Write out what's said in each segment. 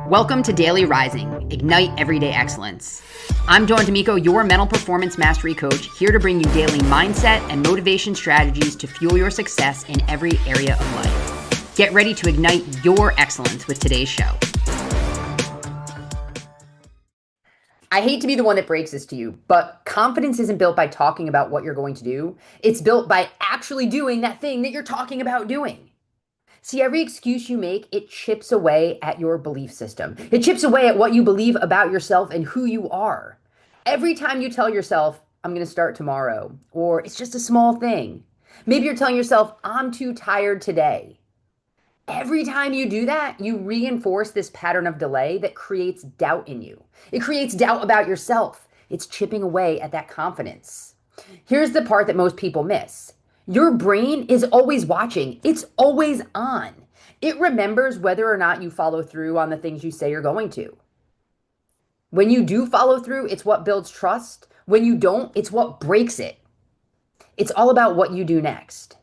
Welcome to Daily Rising, Ignite Everyday Excellence. I'm Dawn D'Amico, your mental performance mastery coach, here to bring you daily mindset and motivation strategies to fuel your success in every area of life. Get ready to ignite your excellence with today's show. I hate to be the one that breaks this to you, but confidence isn't built by talking about what you're going to do. It's built by actually doing that thing that you're talking about doing. See, every excuse you make, it chips away at your belief system. It chips away at what you believe about yourself and who you are. Every time you tell yourself, I'm going to start tomorrow, or it's just a small thing. Maybe you're telling yourself, I'm too tired today. Every time you do that, you reinforce this pattern of delay that creates doubt in you. It creates doubt about yourself. It's chipping away at that confidence. Here's the part that most people miss. Your brain is always watching. It's always on. It remembers whether or not you follow through on the things you say you're going to. When you do follow through, it's what builds trust. When you don't, it's what breaks it. It's all about what you do next.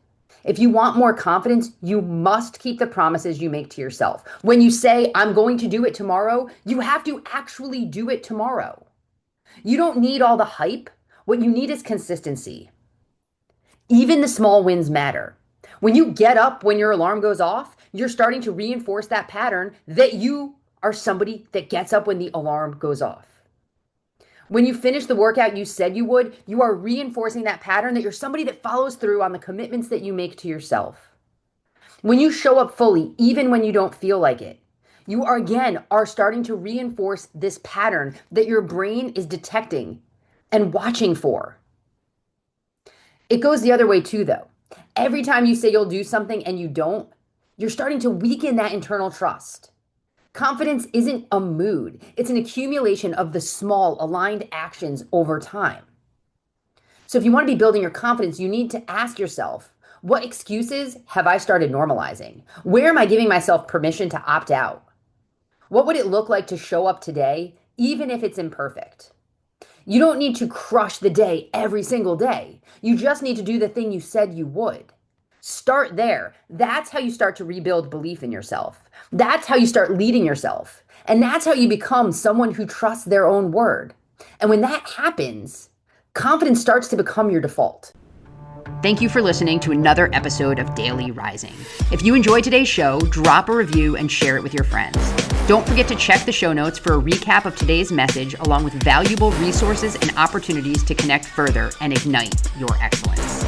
If you want more confidence, you must keep the promises you make to yourself. When you say, I'm going to do it tomorrow, you have to actually do it tomorrow. You don't need all the hype. What you need is consistency. Even the small wins matter. When you get up when your alarm goes off, you're starting to reinforce that pattern that you are somebody that gets up when the alarm goes off. When you finish the workout you said you would, you are reinforcing that pattern that you're somebody that follows through on the commitments that you make to yourself. When you show up fully, even when you don't feel like it, you are starting to reinforce this pattern that your brain is detecting and watching for. It goes the other way too, though. Every time you say you'll do something and you don't, you're starting to weaken that internal trust. Confidence isn't a mood. It's an accumulation of the small aligned actions over time. So if you want to be building your confidence, you need to ask yourself, what excuses have I started normalizing? Where am I giving myself permission to opt out? What would it look like to show up today, even if it's imperfect? You don't need to crush the day every single day. You just need to do the thing you said you would. Start there. That's how you start to rebuild belief in yourself. That's how you start leading yourself. And that's how you become someone who trusts their own word. And when that happens, confidence starts to become your default. Thank you for listening to another episode of Daily Rising. If you enjoyed today's show, drop a review and share it with your friends. Don't forget to check the show notes for a recap of today's message, along with valuable resources and opportunities to connect further and ignite your excellence.